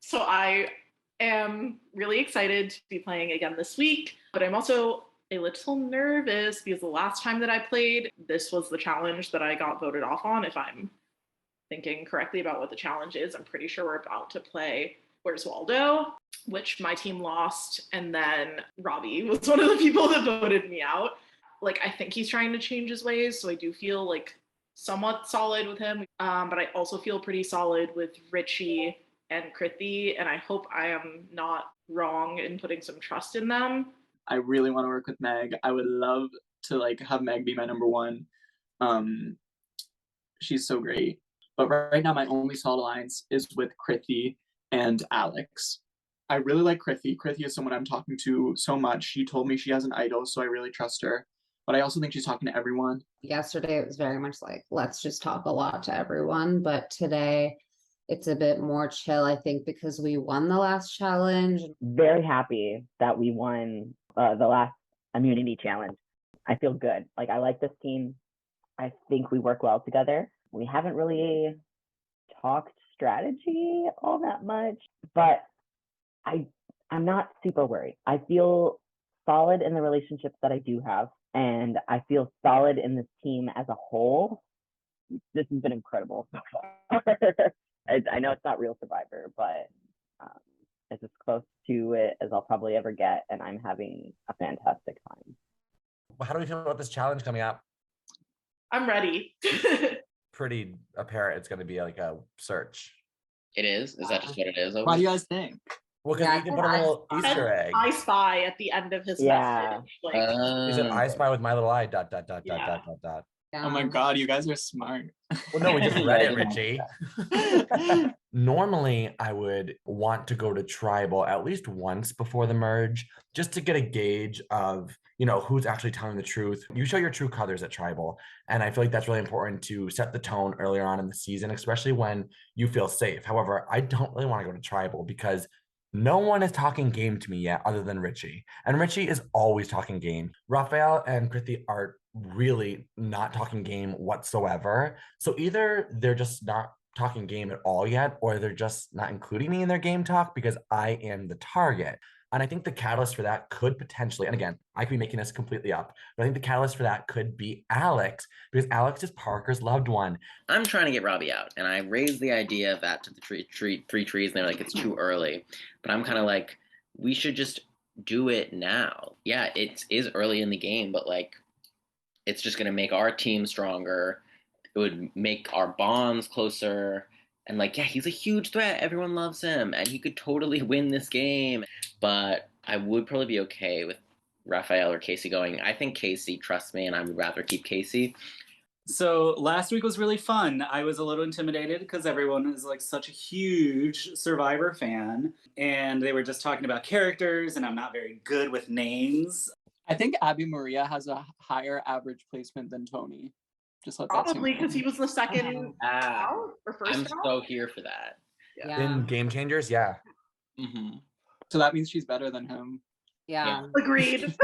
So I am really excited to be playing again this week, but I'm also a little nervous because the last time that I played, this was the challenge that I got voted off on. If I'm thinking correctly about what the challenge is, I'm pretty sure we're about to play Where's Waldo, which my team lost. And then Robbie was one of the people that voted me out. Like, I think he's trying to change his ways. So I do feel like somewhat solid with him. But I also feel pretty solid with Richie and Krithi. And I hope I am not wrong in putting some trust in them. I really want to work with Meg. I would love to like have Meg be my number one. She's so great. But right now my only solid alliance is with Krithi and Alex. I really like Krithi. Krithi is someone I'm talking to so much. She told me she has an idol, so I really trust her. But I also think she's talking to everyone. Yesterday it was very much like, let's just talk a lot to everyone. But today it's a bit more chill, I think, because we won the last challenge. Very happy that we won the last immunity challenge. I feel good. Like, I like this team. I think we work well together. We haven't really talked strategy all that much, but I'm not super worried. I feel solid in the relationships that I do have, and I feel solid in this team as a whole. This has been incredible so far. I know it's not real Survivor, but it's as close to it as I'll probably ever get, and I'm having a fantastic time. How do we feel about this challenge coming up? I'm ready. Pretty apparent it's going to be like a search. It is? Is that just what it is? What do you guys think? Well, because you can put a little Easter egg. I Spy at the end of his message. Like, Is it I Spy with my little eye, ... Yeah. Oh my God, you guys are smart. Well, no, we just read it, Richie. Normally, I would want to go to tribal at least once before the merge, just to get a gauge of, you know, who's actually telling the truth. You show your true colors at tribal. And I feel like that's really important to set the tone earlier on in the season, especially when you feel safe. However, I don't really want to go to tribal because no one is talking game to me yet other than Richie. And Richie is always talking game. Raphael and Krithi are really not talking game whatsoever. So either they're just not talking game at all yet, or they're just not including me in their game talk because I am the target. And I think the catalyst for that could potentially, and again, I could be making this completely up, but I think the catalyst for that could be Alex, because Alex is Parker's loved one. I'm trying to get Robbie out, and I raised the idea of that to the three trees, and they're like, it's too early. But I'm kind of like, we should just do it now. Yeah, it is early in the game, but like, it's just going to make our team stronger. It would make our bonds closer. And like, yeah, he's a huge threat. Everyone loves him. And he could totally win this game. But I would probably be okay with Raphael or Casey going. I think Casey trusts me, and I would rather keep Casey. So last week was really fun. I was a little intimidated because everyone is like such a huge Survivor fan. And they were just talking about characters, and I'm not very good with names. I think Abby Maria has a higher average placement than Tony. Just let probably because he was the second out or first I'm out. so here for that. Yeah. In Game Changers, yeah. Mm-hmm. So that means she's better than him. Yeah. Agreed.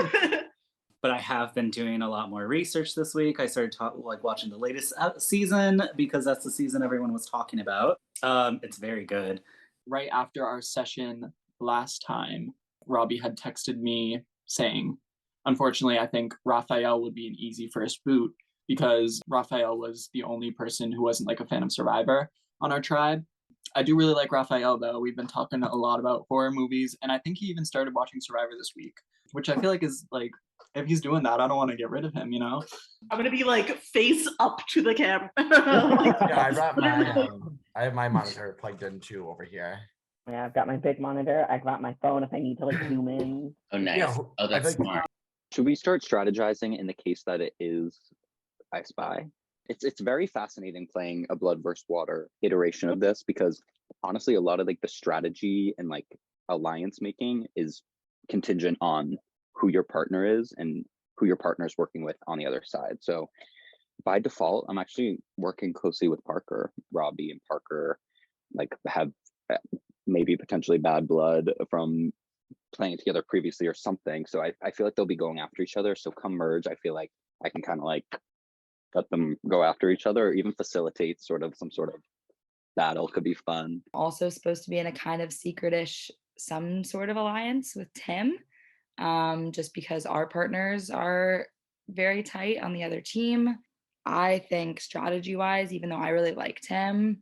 But I have been doing a lot more research this week. I started watching the latest season because that's the season everyone was talking about. It's very good. Right after our session last time, Robbie had texted me saying, unfortunately, I think Raphael would be an easy first boot because Raphael was the only person who wasn't like a fan of Survivor on our tribe. I do really like Raphael though. We've been talking a lot about horror movies, and I think he even started watching Survivor this week, which I feel like is like, if he's doing that, I don't want to get rid of him, you know? I'm gonna be like face up to the camera. Yeah, I brought my, I have my monitor plugged in too over here. Yeah, I've got my big monitor. I got my phone if I need to like zoom in. Oh, nice. Yeah, Oh, that's smart. Should we start strategizing in the case that it is I Spy? It's very fascinating playing a blood versus water iteration of this, because honestly, a lot of like the strategy and like alliance making is contingent on who your partner is and who your partner is working with on the other side. So by default, I'm actually working closely with Parker. Robbie and Parker like have maybe potentially bad blood from playing together previously or something. So I feel like they'll be going after each other. So come merge, I feel like I can kind of like let them go after each other, or even facilitate sort of some sort of battle could be fun. Also supposed to be in a kind of secretish, some sort of alliance with Tim, just because our partners are very tight on the other team. I think strategy-wise, even though I really like Tim,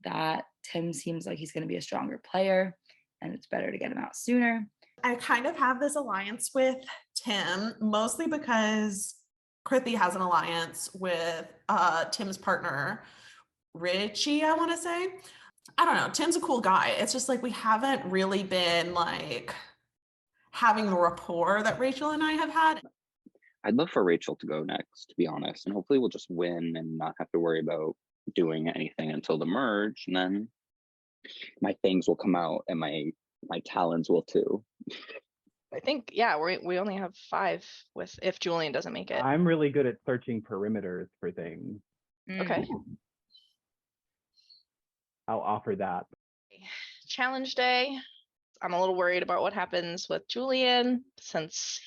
that Tim seems like he's going to be a stronger player, and it's better to get him out sooner. I kind of have this alliance with Tim, mostly because Krithi has an alliance with Tim's partner, Richie, I want to say. I don't know. Tim's a cool guy. It's just like we haven't really been like having the rapport that Rachel and I have had. I'd love for Rachel to go next, to be honest, and hopefully we'll just win and not have to worry about doing anything until the merge, and then my things will come out and my talons will too. I think, yeah, we only have 5 with if Julian doesn't make it. I'm really good at searching perimeters for things. Okay. I'll offer that. Challenge day. I'm a little worried about what happens with Julian since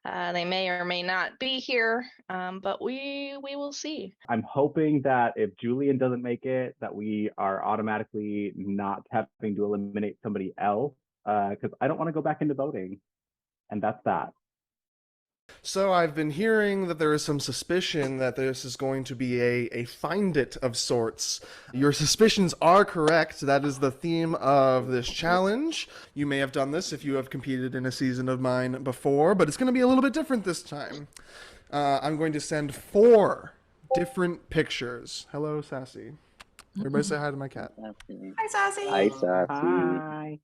they may or may not be here, but we will see. I'm hoping that if Julian doesn't make it, that we are automatically not having to eliminate somebody else, because I don't want to go back into voting. And that's that. So I've been hearing that there is some suspicion that this is going to be a find it of sorts. Your suspicions are correct. That is the theme of this challenge. You may have done this if you have competed in a season of mine before, but it's going to be a little bit different this time. I'm going to send 4 different pictures. Hello, Sassy. Everybody say hi to my cat. Hi, Sassy. Hi, Sassy. Hi.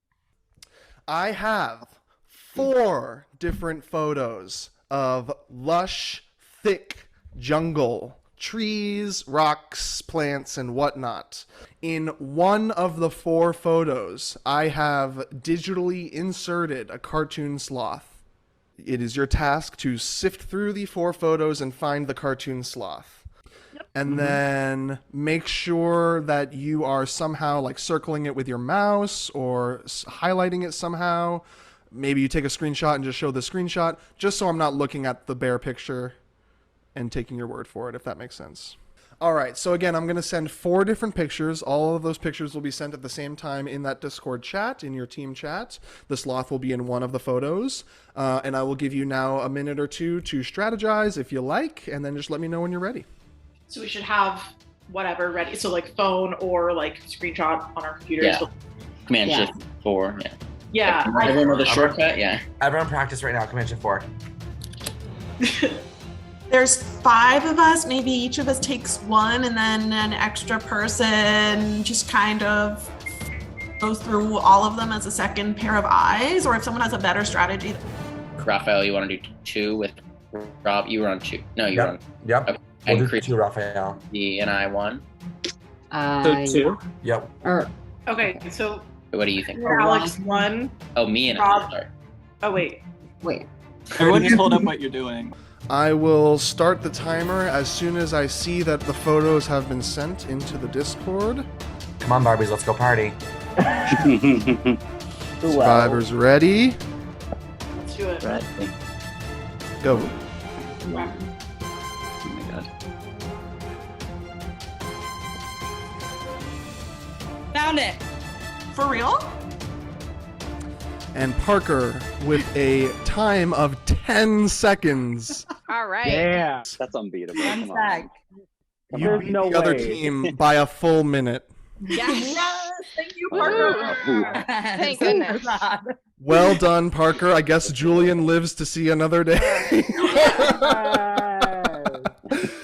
I have 4 different photos of lush, thick jungle, trees, rocks, plants, and whatnot. In one of the 4 photos, I have digitally inserted a cartoon sloth. It is your task to sift through the 4 photos and find the cartoon sloth. And then make sure that you are somehow like circling it with your mouse or highlighting it somehow. Maybe you take a screenshot and just show the screenshot, just so I'm not looking at the bare picture and taking your word for it, if that makes sense. All right, so again, I'm going to send 4 different pictures. All of those pictures will be sent at the same time in that Discord chat, in your team chat. The sloth will be in one of the photos. And I will give you now a minute or 2 to strategize if you like, and then just let me know when you're ready. So we should have whatever ready. So like phone or like screenshot on our computers. Yeah. Command Shift 4. Yeah. Yeah. Everyone know the shortcut? Yeah. Everyone practice right now. Command Shift 4. There's 5 of us. Maybe each of us takes one, and then an extra person just kind of goes through all of them as a second pair of eyes. Or if someone has a better strategy. Raphael, you want to do 2 with Rob? You were on 2. No, you were on. Yep. Okay. We'll And do 2, Raphael. and I 1. So 2? Yep. Okay, so What do you think? Alex 1. Oh, me and Rob. I. Sorry. Oh, wait. Everyone just hold up what you're doing. I will start the timer as soon as I see that the photos have been sent into the Discord. Come on, Barbies, let's go party. Survivors ready? Let's do it. Right. Go. Oh my god. Found it. For real? And Parker with a time of 10 seconds. All right. Yeah. That's unbeatable. One Come on. sec. You There's beat no the other way. team by a full minute. Yes. Thank you, Parker. Thank goodness. Well done, Parker. I guess Julian lives to see another day.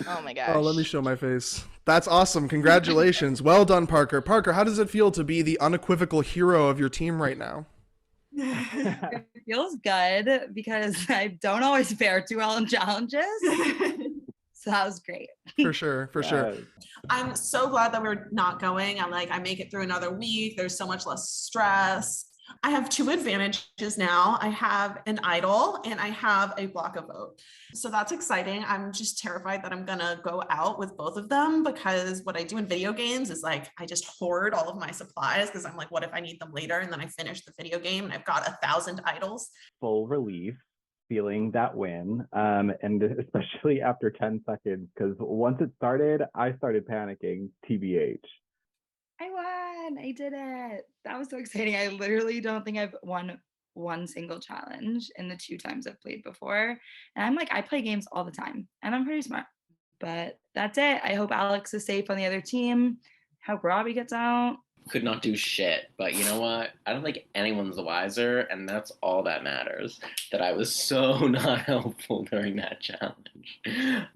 Oh my gosh. Oh, let me show my face. That's awesome. Congratulations. Well done, Parker. Parker, how does it feel to be the unequivocal hero of your team right now? It feels good because I don't always fare too well in challenges. So that was great. For sure, for sure. I'm so glad that we're not going. I make it through another week. There's so much less stress. I have 2 advantages now. I have an idol and I have a block a vote. So that's exciting. I'm just terrified that I'm gonna go out with both of them, because what I do in video games is like, I just hoard all of my supplies because I'm like, what if I need them later? And then I finish the video game and I've got 1,000 idols. Full relief, feeling that win, and especially after 10 seconds, because once it started, I started panicking, TBH. I won. I did it. That was so exciting. I literally don't think I've won one single challenge in the 2 times I've played before. And I'm like, I play games all the time and I'm pretty smart. But that's it. I hope Alex is safe on the other team. Hope Robbie gets out. Could not do shit, but you know what? I don't think anyone's the wiser, and that's all that matters. That I was so not helpful during that challenge.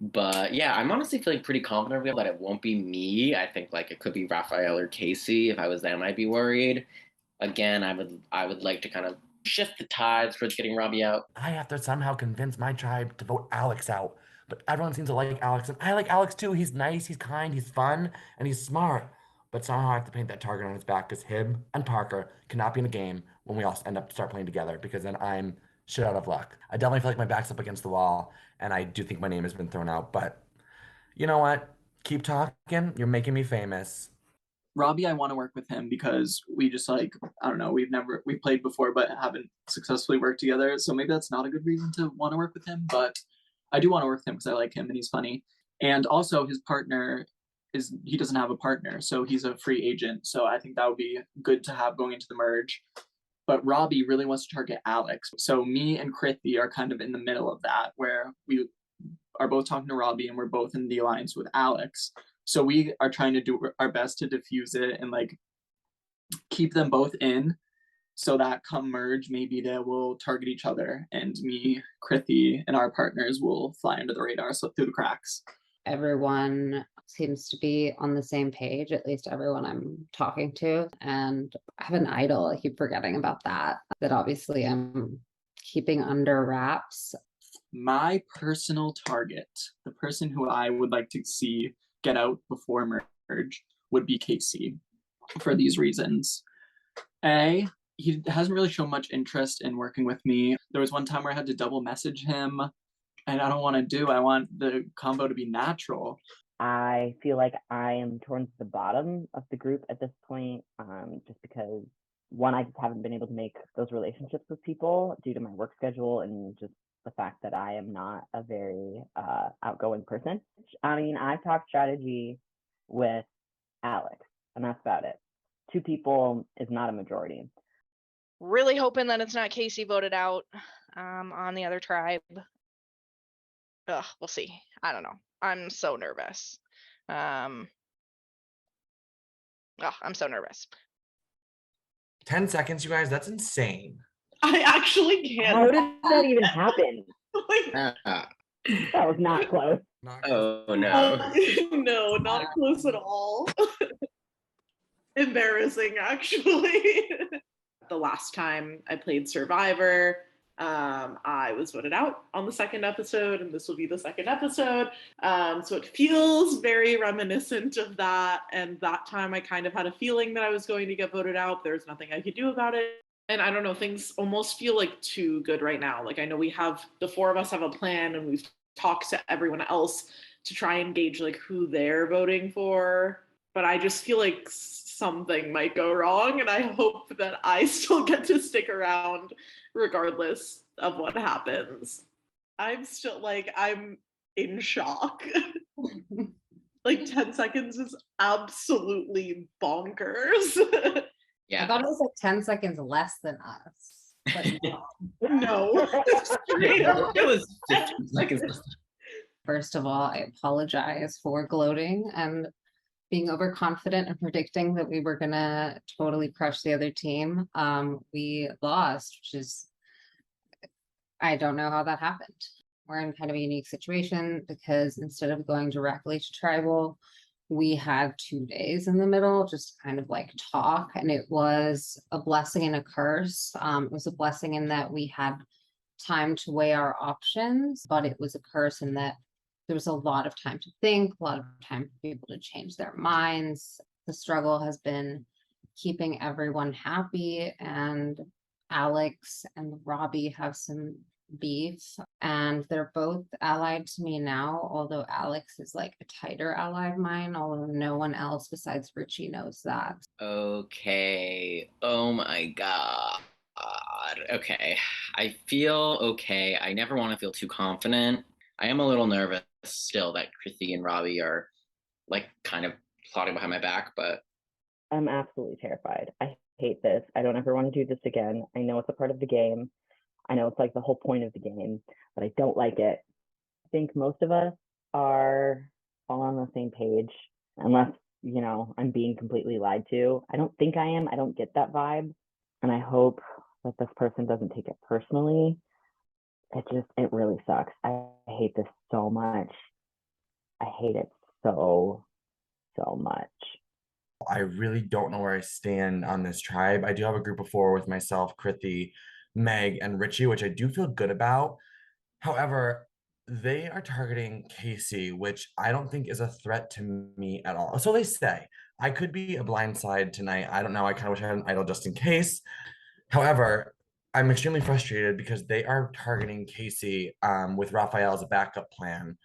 But yeah, I'm honestly feeling pretty confident that it won't be me. I think like it could be Raphael or Casey. If I was them, I'd be worried. Again, I would like to kind of shift the tides towards getting Robbie out. I have to somehow convince my tribe to vote Alex out. But everyone seems to like Alex, and I like Alex too. He's nice, he's kind, he's fun, and he's smart. But somehow I have to paint that target on his back because him and Parker cannot be in a game when we all end up start playing together, because then I'm shit out of luck. I definitely feel like my back's up against the wall, and I do think my name has been thrown out. But you know what? Keep talking. You're making me famous. Robbie, I want to work with him because we just like, I don't know, we've played before but haven't successfully worked together. So maybe that's not a good reason to want to work with him, but I do want to work with him because I like him and he's funny. And also his partner he doesn't have a partner, so he's a free agent. So I think that would be good to have going into the merge. But Robbie really wants to target Alex. So me and Krithi are kind of in the middle of that, where we are both talking to Robbie and we're both in the alliance with Alex. So we are trying to do our best to diffuse it and like keep them both in, so that come merge, maybe they will target each other, and me, Krithi, and our partners will fly under the radar, slip through the cracks. Everyone seems to be on the same page, at least everyone I'm talking to. And I have an idol. I keep forgetting about that obviously I'm keeping under wraps. My personal target, the person who I would like to see get out before merge, would be Casey, for these reasons. A, he hasn't really shown much interest in working with me. There was one time where I had to double message him, and I want the combo to be natural. I feel like I am towards the bottom of the group at this point, just because, one, I just haven't been able to make those relationships with people due to my work schedule and just the fact that I am not a very outgoing person. I mean, I've talked strategy with Alex, and that's about it. 2 people is not a majority. Really hoping that it's not Casey voted out on the other tribe. Ugh, we'll see. I don't know. I'm so nervous. I'm so nervous. 10 seconds, you guys. That's insane. I actually can't. How did that even happen? Like, That was not close. Oh no. no, not close at all. Embarrassing, actually. The last time I played Survivor, I was voted out on the 2nd episode, and this will be the 2nd episode. So it feels very reminiscent of that. And that time I kind of had a feeling that I was going to get voted out. There's nothing I could do about it. And I don't know, things almost feel like too good right now. Like I know the 4 of us have a plan, and we've talked to everyone else to try and gauge like who they're voting for. But I just feel like something might go wrong, and I hope that I still get to stick around regardless of what happens. I'm still I'm in shock. Like 10 seconds is absolutely bonkers. I thought it was like 10 seconds less than us. But no. It was 15 seconds. First of all, I apologize for gloating and being overconfident and predicting that we were gonna totally crush the other team. We lost, which is, I don't know how that happened. We're in kind of a unique situation because instead of going directly to tribal, we had 2 days in the middle just to kind of like talk, and it was a blessing and a curse. It was a blessing in that we had time to weigh our options, but it was a curse in that there was a lot of time to think, a lot of time for people to change their minds. The struggle has been keeping everyone happy, and Alex and Robbie have some beef, and they're both allied to me now, although Alex is like a tighter ally of mine, although no one else besides Richie knows that. Okay. Oh my god. Okay. I feel okay. I never want to feel too confident. I am a little nervous still that Krithi and Robbie are like kind of plotting behind my back, but I'm absolutely terrified. I hate this. I don't ever want to do this again. I know it's a part of the game. I know it's like the whole point of the game, but I don't like it. I think most of us are all on the same page, unless, I'm being completely lied to. I don't think I am. I don't get that vibe. And I hope that this person doesn't take it personally. It really sucks. I hate this so much. I hate it so, so much. I really don't know where I stand on this tribe. I do have a group of 4 with myself, Krithi, Meg, and Richie, which I do feel good about. However, they are targeting Casey, which I don't think is a threat to me at all. So they say. I could be a blindside tonight. I don't know. I kind of wish I had an idol just in case. However, I'm extremely frustrated because they are targeting Casey with RAPHAEL as a backup plan.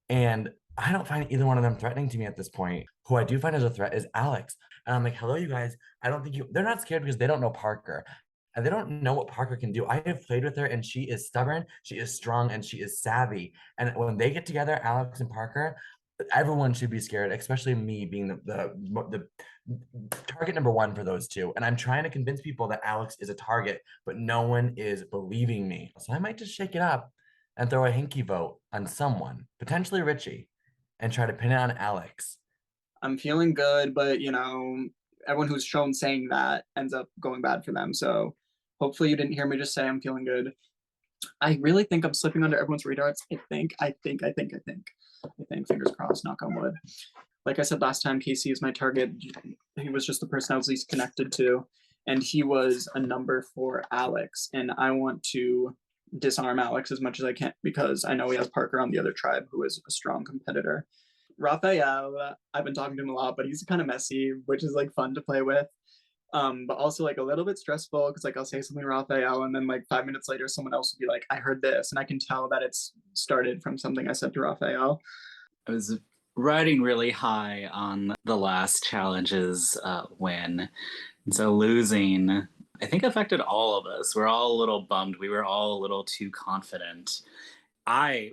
And I don't find either one of them threatening to me at this point. Who I do find as a threat is Alex. And I'm like, hello, you guys. I don't think they're not scared because they don't know Parker. And they don't know what Parker can do. I have played with her and she is stubborn, she is strong, and she is savvy. And when they get together, Alex and Parker, everyone should be scared, especially me being the target number 1 for those two. And I'm trying to convince people that Alex is a target, but no one is believing me. So I might just shake it up and throw a hinky vote on someone, potentially Richie, and try to pin it on Alex. I'm feeling good, but everyone who's shown saying that ends up going bad for them. So hopefully you didn't hear me just say I'm feeling good. I really think I'm slipping under everyone's radars. I think. Fingers crossed, knock on wood. Like I said last time, Casey is my target. He was just the person I was least connected to. And he was a number for Alex. And I want to disarm Alex as much as I can because I know he has Parker on the other tribe who is a strong competitor. RAPHAEL, I've been talking to him a lot, but he's kind of messy, which is like fun to play with. But also like a little bit stressful because like I'll say something to RAPHAEL and then like 5 minutes later someone else will be like, I heard this, and I can tell that it's started from something I said to RAPHAEL. I was riding really high on the last challenge's win. And so losing, I think, affected all of us. We're all a little bummed. We were all a little too confident. I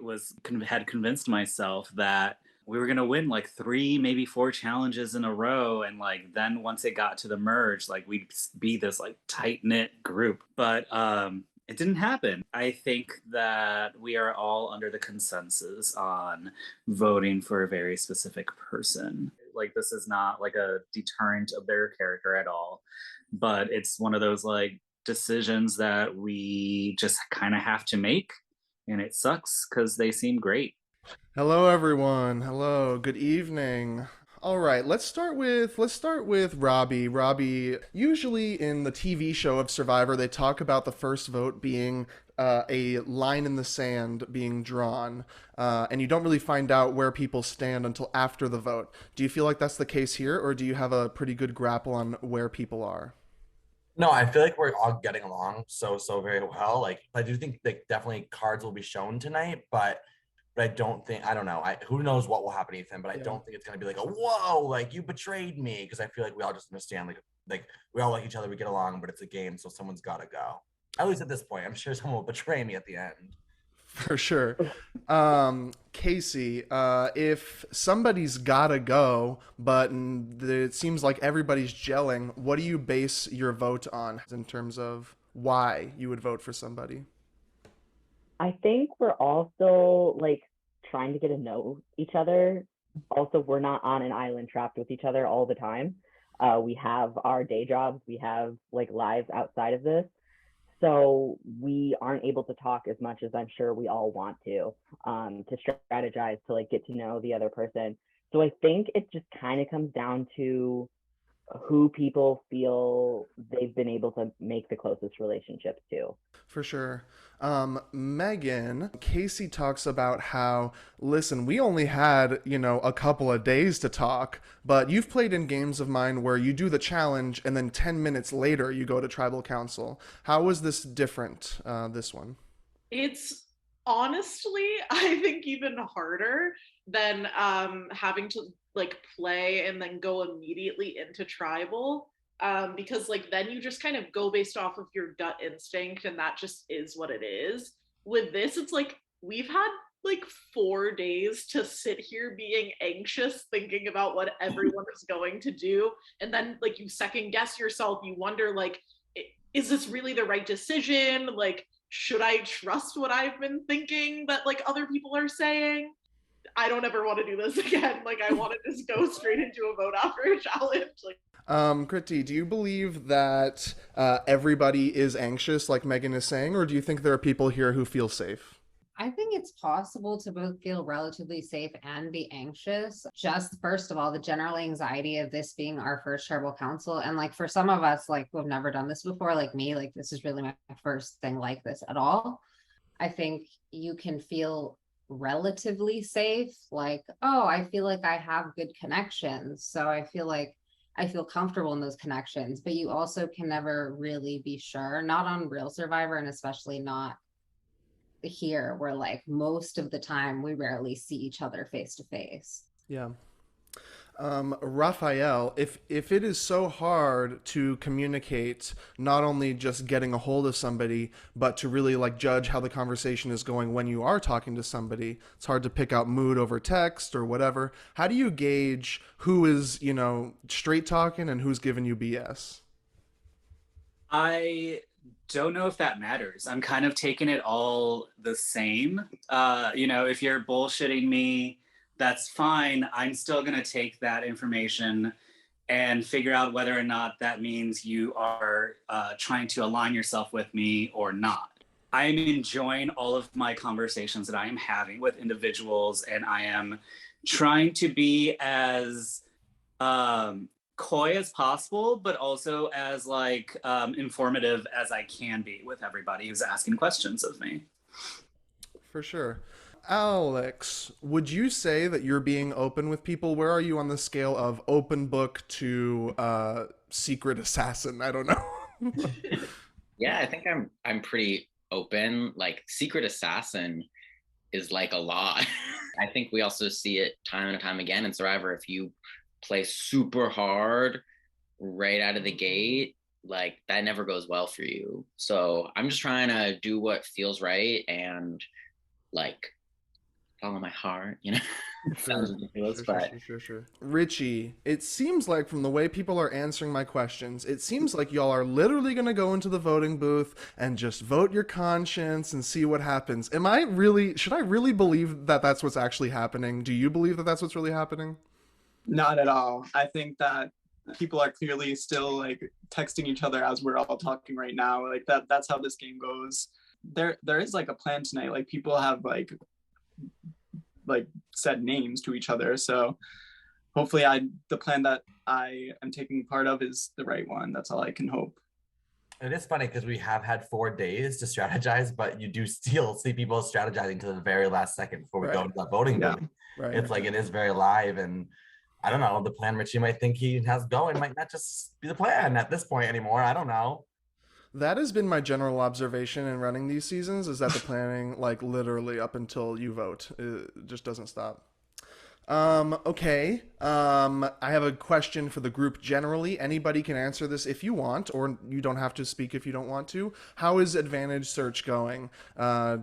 had convinced myself that we were going to win like 3, maybe 4 challenges in a row. And like, then once it got to the merge, like we'd be this like tight knit group, but it didn't happen. I think that we are all under the consensus on voting for a very specific person. Like, this is not like a deterrent of their character at all, but it's one of those like decisions that we just kind of have to make. And it sucks because they seem great. Hello, everyone. Hello. Good evening. All right, let's start with Robbie. Robbie, usually in the TV show of Survivor, they talk about the first vote being a line in the sand being drawn, and you don't really find out where people stand until after the vote. Do you feel like that's the case here, or do you have a pretty good grapple on where people are? No, I feel like we're all getting along so very well. Like, I do think like definitely cards will be shown tonight, but I don't know. Who knows what will happen to Ethan, but I don't think it's gonna be like a whoa, like you betrayed me, because I feel like we all just understand like we all like each other, we get along, but it's a game, so someone's gotta go. At least at this point, I'm sure someone will betray me at the end. For sure. Casey, if somebody's gotta go, but it seems like everybody's gelling, what do you base your vote on in terms of why you would vote for somebody? I think we're also like trying to get to know each other. Also, we're not on an island trapped with each other all the time. We have our day jobs, we have like lives outside of this. So we aren't able to talk as much as I'm sure we all want to strategize, to like get to know the other person. So I think it just kind of comes down to who people feel they've been able to make the closest relationships to. For sure. Megan, Casey talks about how, listen, we only had, a couple of days to talk, but you've played in games of mine where you do the challenge and then 10 minutes later you go to tribal council. How was this different, this one? It's honestly, I think, even harder than having to like play and then go immediately into tribal, because like then you just kind of go based off of your gut instinct and that just is what it is. With this, it's like we've had like 4 days to sit here being anxious, thinking about what everyone is going to do. And then like you second guess yourself, you wonder like, is this really the right decision? Like, should I trust what I've been thinking that like other people are saying? I don't ever want to do this again. Like I want to just go straight into a vote after a challenge. Like Kriti, do you believe that everybody is anxious like Megan is saying, or do you think there are people here who feel safe? I think it's possible to both feel relatively safe and be anxious. Just first of all, the general anxiety of this being our first tribal council. And like for some of us, like who've never done this before, like me, like this is really my first thing like this at all. I think you can feel relatively safe. Like, oh, I feel like I have good connections. So I feel comfortable in those connections, but you also can never really be sure, not on Real Survivor, and especially not here where like most of the time we rarely see each other face to face. Yeah. Raphael, if it is so hard to communicate, not only just getting a hold of somebody, but to really like judge how the conversation is going when you are talking to somebody, it's hard to pick out mood over text or whatever. How do you gauge who is, straight talking and who's giving you BS? I don't know if that matters. I'm kind of taking it all the same. If you're bullshitting me, that's fine. I'm still going to take that information and figure out whether or not that means you are trying to align yourself with me or not. I'm enjoying all of my conversations that I am having with individuals, and I am trying to be as coy as possible, but also as informative as I can be with everybody who's asking questions of me. For sure. Alex, would you say that you're being open with people? Where are you on the scale of open book to secret assassin? I don't know. Yeah, I think I'm pretty open. Like secret assassin is like a lot. I think we also see it time and time again in Survivor. If you play super hard right out of the gate, like that never goes well for you. So I'm just trying to do what feels right and like follow my heart, Sounds ridiculous, but Sure. Richie, it seems like from the way people are answering my questions, it seems like y'all are literally going to go into the voting booth and just vote your conscience and see what happens. Should I really believe that that's what's actually happening? Do you believe that that's what's really happening? Not at all. I think that people are clearly still like texting each other as we're all talking right now. Like that's how this game goes. There is like a plan tonight. Like people have like said names to each other. So hopefully the plan that I am taking part of is the right one. That's all I can hope. It is funny because we have had 4 days to strategize, but you do still see people strategizing to the very last second before we go into that voting booth. Right. It's like it is very live, and I don't know, the plan Richie might think he has going might not just be the plan at this point anymore. I don't know. That has been my general observation in running these seasons, is that the planning, like literally up until you vote, it just doesn't stop. Okay. I have a question for the group generally. Anybody can answer this if you want, or you don't have to speak if you don't want to. How is advantage search going? Are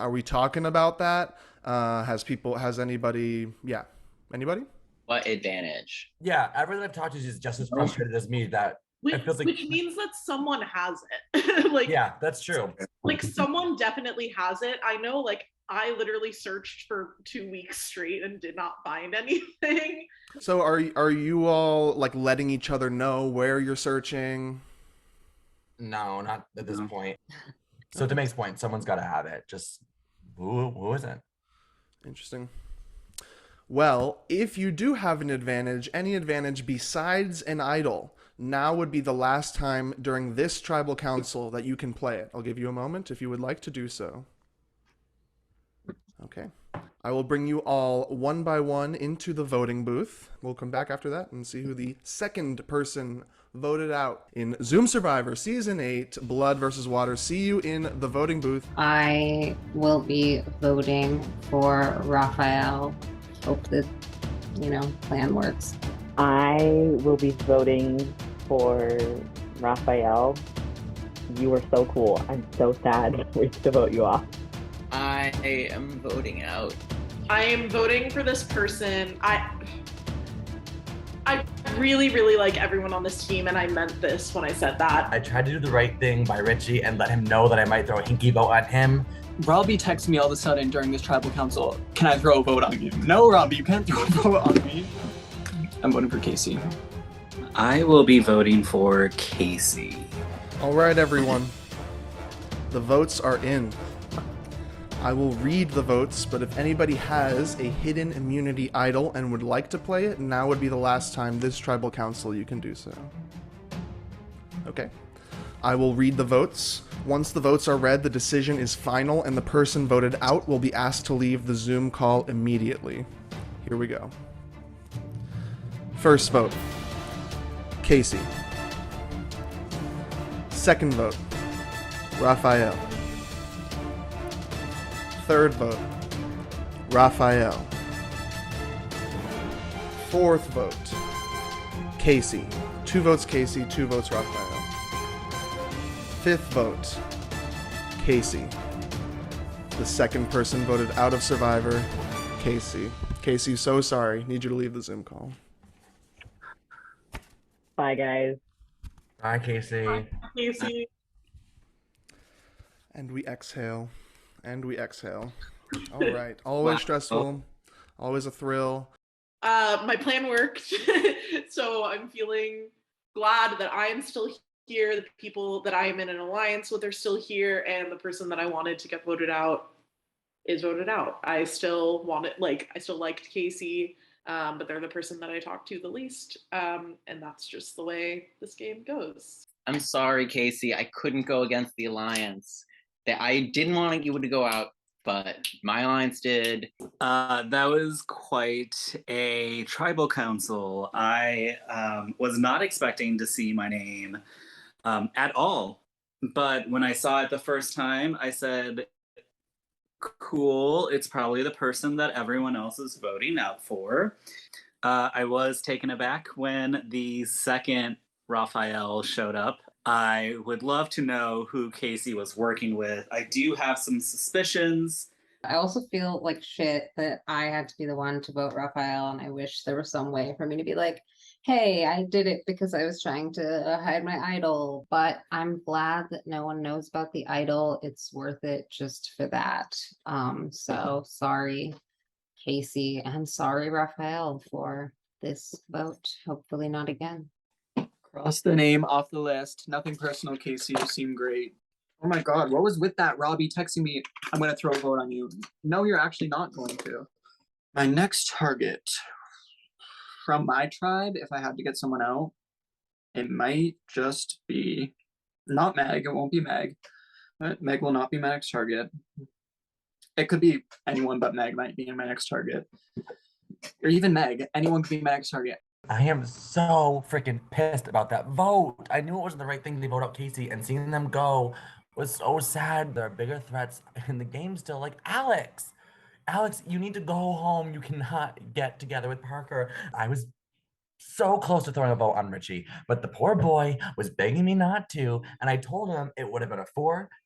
we talking about that? Anybody? what advantage? Yeah, everyone I've talked to is just as frustrated as me that it feels like, which means that someone has it. yeah, that's true. Like someone definitely has it. I know, like I literally searched for 2 weeks straight and did not find anything. So are you all like letting each other know where you're searching? No, not at this point. So to Meg's point, someone's got to have it. Just who isn't? Interesting. Well, if you do have an advantage, any advantage besides an idol, now would be the last time during this tribal council that you can play it. I'll give you a moment if you would like to do so. Okay. I will bring you all one by one into the voting booth. We'll come back after that and see who the second person voted out in Zoom Survivor Season 8, Blood versus Water. See you in the voting booth. I will be voting for Raphael. Hope that, plan works. I will be voting for Raphael. You were so cool. I'm so sad we have to vote you off. I I am voting out. I am voting for this person. I really, really like everyone on this team, and I meant this when I said that. I tried to do the right thing by Richie and let him know that I might throw a hinky vote at him. Robbie texted me all of a sudden during this tribal council, can I throw a vote on you? No, Robbie, you can't throw a vote on me. I'm voting for Casey. I will be voting for Casey. All right, everyone. The votes are in. I will read the votes, but if anybody has a hidden immunity idol and would like to play it, now would be the last time this tribal council you can do so. Okay. I will read the votes. Once the votes are read, the decision is final, and the person voted out will be asked to leave the Zoom call immediately. Here we go. First vote, Casey. Second vote, Raphael. Third vote, Raphael. Fourth vote, Casey. 2 votes Casey, 2 votes Raphael. Fifth vote, Casey. The second person voted out of Survivor, Casey. Casey, so sorry. Need you to leave the Zoom call. Bye, guys. Bye, Casey. Casey. And we exhale. And we exhale. All right. Always stressful. Always a thrill. My plan worked. So I'm feeling glad that I am still here. The people that I am in an alliance with are still here. And the person that I wanted to get voted out is voted out. I still liked Casey, but they're the person that I talked to the least. And that's just the way this game goes. I'm sorry, Casey. I couldn't go against the alliance. I didn't want you to go out, but my alliance did. That was quite a tribal council. I was not expecting to see my name at all. But when I saw it the first time, I said, cool, it's probably the person that everyone else is voting out for. I was taken aback when the second Raphael showed up. I would love to know who Casey was working with. I do have some suspicions. I also feel like shit that I had to be the one to vote Raphael, and I wish there was some way for me to be like, hey, I did it because I was trying to hide my idol. But I'm glad that no one knows about the idol. It's worth it just for that. So sorry, Casey, and sorry, Raphael, for this vote. Hopefully not again. Cross the name off the list. Nothing personal, Casey. You seem great. Oh my god, what was with that? Robbie texting me, I'm going to throw a vote on you. No, you're actually not going to. My next target from my tribe, if I had to get someone out, it might just be not Meg. It won't be Meg. Meg will not be my next target. It could be anyone but Meg might be my next target. Or even Meg. Anyone could be my next target. I am so freaking pissed about that vote. I knew it wasn't the right thing to vote out Casey, and seeing them go was so sad. There are bigger threats in the game still, like Alex. Alex, you need to go home. You cannot get together with Parker. I was so close to throwing a vote on Richie, but the poor boy was begging me not to, and I told him it would have been a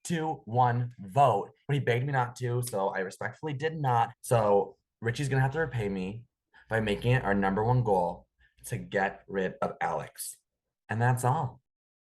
4-2-1 vote, but he begged me not to, so I respectfully did not. So Richie's gonna have to repay me by making it our #1 goal to get rid of Alex. And that's all.